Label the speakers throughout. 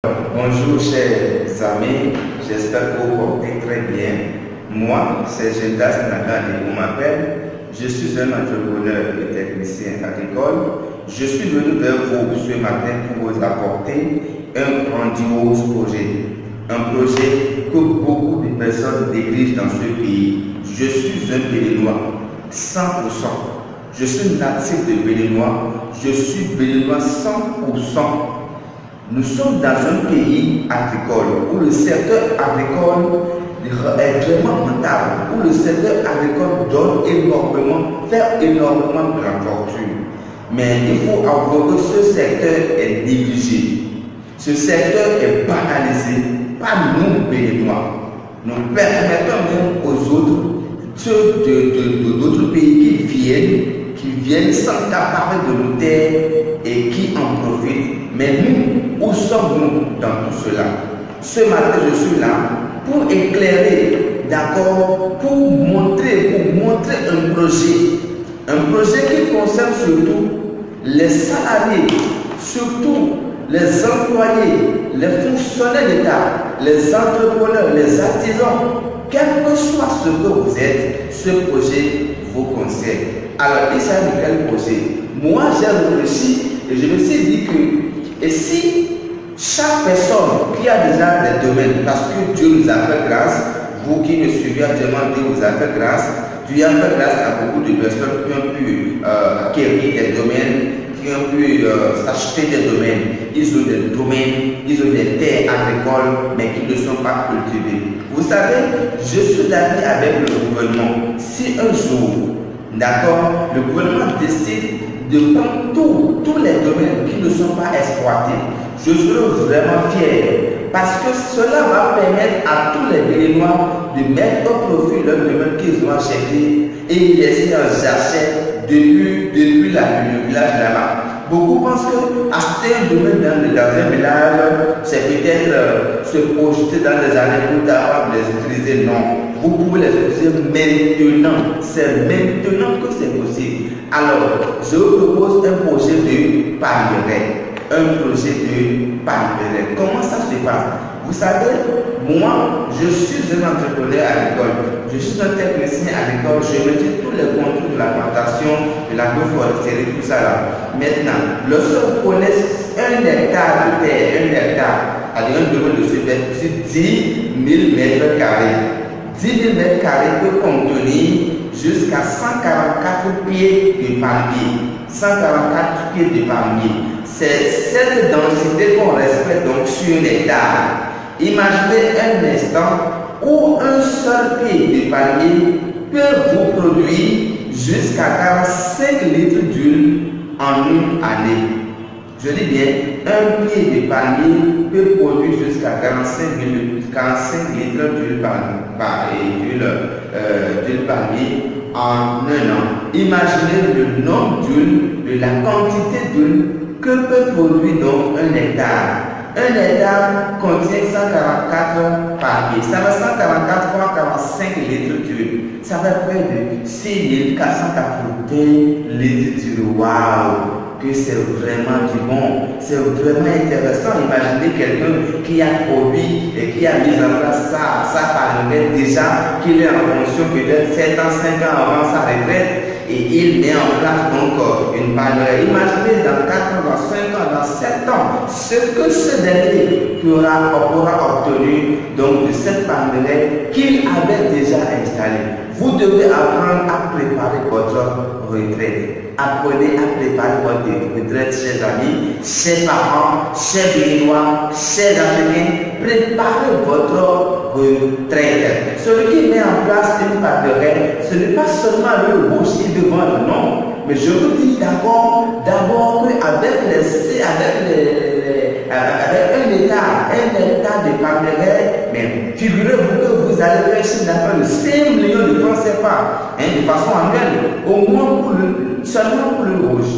Speaker 1: Bonjour chers amis, j'espère que vous portez très bien. Moi, c'est Gendas Nagadi, on m'appelle. Je suis un entrepreneur et technicien agricole. Je suis venu vers vous ce matin pour vous apporter un grandiose projet. Un projet que beaucoup de personnes négligent dans ce pays. Je suis un Béninois, 100%. Je suis natif de Béninois. Je suis Béninois 100%. Nous sommes dans un pays agricole où le secteur agricole est vraiment rentable, où le secteur agricole donne énormément, fait énormément de la fortune. Mais il faut avouer que ce secteur est négligé. Ce secteur est banalisé par nous, Béninois. Nous permettons même aux autres, ceux d'autres pays qui viennent s'accaparer de nos terres et qui en profitent. Mais nous, où sommes-nous dans tout cela? Ce matin, je suis là pour éclairer, d'accord, pour montrer un projet qui concerne surtout les salariés, surtout les employés, les fonctionnaires d'État, les entrepreneurs, les artisans, quel que soit ce que vous êtes, ce projet vous concerne. Alors, il s'agit de quel projet? Moi, j'ai réfléchi et je me suis dit que et si chaque personne qui a déjà des domaines, parce que Dieu nous a fait grâce, vous qui me suivez actuellement, Dieu vous a fait grâce, Dieu a fait grâce à beaucoup de personnes qui ont pu acquérir des domaines, qui ont pu s'acheter des domaines. Ils ont des domaines, ils ont des terres agricoles, mais qui ne sont pas cultivées. Vous savez, je suis d'accord avec le gouvernement. Si un jour, d'accord, le gouvernement décide de prendre tous les domaines qui ne sont pas exploités, je serai vraiment fier parce que cela va permettre à tous les Béninois de mettre au profit leur domaine qu'ils ont acheté et laisser en jachère depuis le village là-bas. Beaucoup pensent que acheter un domaine dans un village, c'est peut-être se projeter dans les années plus tard de les utiliser. Non. Vous pouvez les utiliser maintenant. C'est maintenant que c'est possible. Alors, je vous propose un projet de palmier. Un projet de palmier. Comment ça se passe? Vous savez, moi, je suis un entrepreneur agricole. Je suis un technicien agricole. Je maîtrise tous les contours de la plantation, de l'agroforesterie, tout ça là. Maintenant, lorsque vous prenez un hectare de terre, un domaine de superficie, 10 000 mètres carrés. 10 000 mètres carrés peut contenir jusqu'à 144 pieds de palmier. 144 pieds de palmier. C'est cette densité qu'on respecte donc sur un hectare. Imaginez un instant où un seul pied de palmier peut vous produire jusqu'à 45 litres d'huile en une année. Je dis bien, un pied de palmier peut produire jusqu'à 45 litres d'huile palmier en un an. Imaginez le nombre d'huile, de la quantité d'huile que peut produire donc un hectare. Un hectare contient 144 palmiers. Ça va 144 fois 45 litres d'huile. Ça va près de 6480 litres d'huile. Waouh! Que c'est vraiment du bon, c'est vraiment intéressant. Imaginez quelqu'un qui a produit et qui a mis en place sa palmette déjà, qu'il est en fonction peut-être 7 ans, 5 ans avant sa retraite et il met en place donc une palmette. Imaginez dans 4 ans, dans 5 ans, dans 7 ans, ce que ce dernier aura obtenu donc de cette palmette qu'il avait déjà installée. Vous devez apprendre à préparer votre retraite. Apprenez à préparer votre retraite, chers amis, chers parents, chers Béninois, chers Africains. Préparez votre retraite. Celui qui met en place une palmeraie, ce n'est pas seulement le rouge qui demande, non. Mais je vous dis d'abord qu'avec un hectare de palmeraie, mais figurez-vous que vous allez faire un chiffre d'affaires de 5 millions de francs CFA, de façon annuelle, au moins seulement pour le rouge.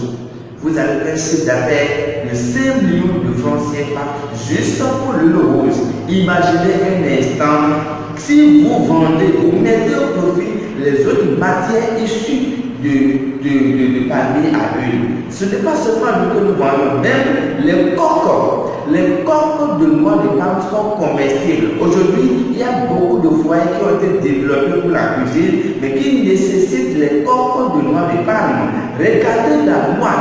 Speaker 1: Vous allez faire un chiffre d'affaires de 5 millions de francs CFA juste pour le rouge. Imaginez un instant, si vous vendez, vous mettez au profit les autres matières issues de palmier à huile. Ce n'est pas seulement le que nous vendons, même les coques les coques de noix de palme sont comestibles. Aujourd'hui, il y a beaucoup de foyers qui ont été développés pour la cuisine, mais qui nécessitent les coques de noix de palme. Regardez la noix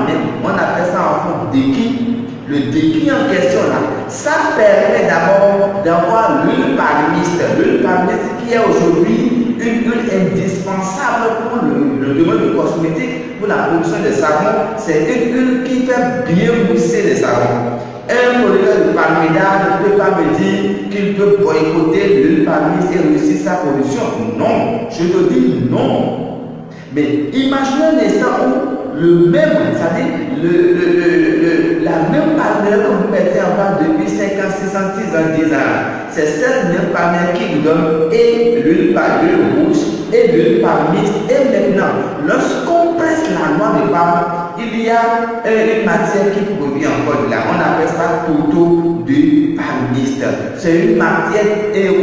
Speaker 1: même, on appelle ça en fait déqui. Le déqui en question là, ça permet d'abord d'avoir l'huile palmiste. L'huile palmiste qui est aujourd'hui une huile indispensable pour le domaine de cosmétique, pour la production de savon. C'est une huile qui fait bien mousser les savons. Un producteur de palmidade ne peut pas me dire qu'il peut boycotter l'huile palmiste et réussir sa production. Non, je te dis non. Mais imaginez un instant où le même, c'est-à-dire la même palmière que vous mettez en vente depuis 5 ans, 6 ans, 10 ans, 10 ans, c'est cette même palmière qui vous donne et l'huile rouge et l'huile palmiste. Et maintenant, lorsqu'on presse la noix de palme, il y a une matière qui provient encore de là. On appelle ça poteau de palmiste. C'est une matière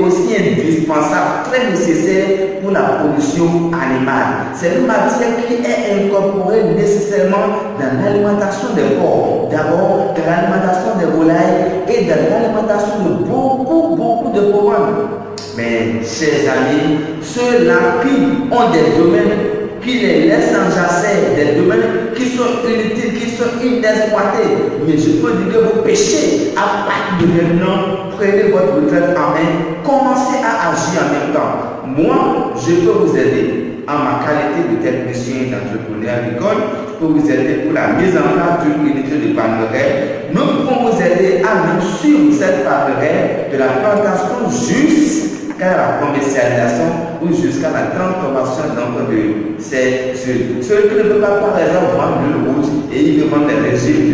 Speaker 1: aussi indispensable, très nécessaire pour la production animale. C'est une matière qui est incorporée nécessairement dans l'alimentation des porcs, d'abord dans l'alimentation des volailles et dans l'alimentation de beaucoup de bovins. Mais chers amis, ceux-là qui ont des domaines qui les laissent en jachère, des domaines qui sont inutiles, qui sont inexploités. Mais je peux dire que vous péchez à partir de maintenant, prenez votre retraite en main, commencez à agir en même temps. Moi, je peux vous aider en ma qualité de technicien d'entrepreneur agricole, je peux vous aider pour la mise en place d'une unité de palmeraie. Nous pouvons vous aider à nous suivre cette palmeraie de la plantation jusqu'à la commercialisation ou jusqu'à la transformation de ces huiles. Ceux qui ne peuvent pas, par exemple, vendre l'huile rouge et ils veulent vendre des régimes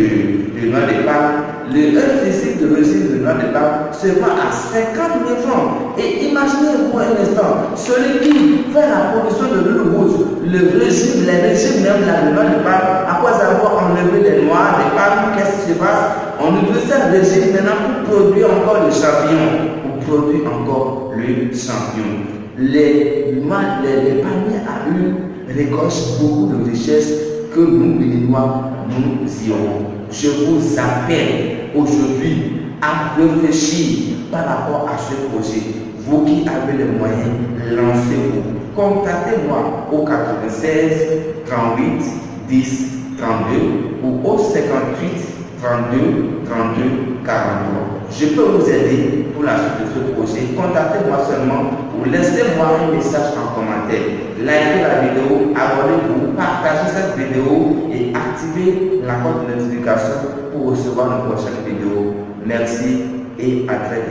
Speaker 1: de noix de palme, le principe de régime de noix de palme se vend à 50 000 francs. Et imaginez-vous un instant, celui qui fait la production de l'huile rouge, les régimes même de noix de palme, après avoir enlevé les noix de palme, qu'est-ce qui se passe? On utilise ce régime maintenant pour produire encore le champignon, pour produire encore le champignon. Les palmiers à huile récoltent beaucoup de richesses que nous, Béninois, nous y aurons. Je vous appelle aujourd'hui à réfléchir par rapport à ce projet. Vous qui avez les moyens, lancez-vous. Contactez-moi au 96 38 10 32 ou au 58 32 32 43. Je peux vous aider pour la suite de ce projet. Contactez-moi seulement ou laissez-moi un message en commentaire. Likez la vidéo, abonnez-vous, partagez cette vidéo et activez la cloche de notification pour recevoir nos prochaines vidéos. Merci et à très bientôt.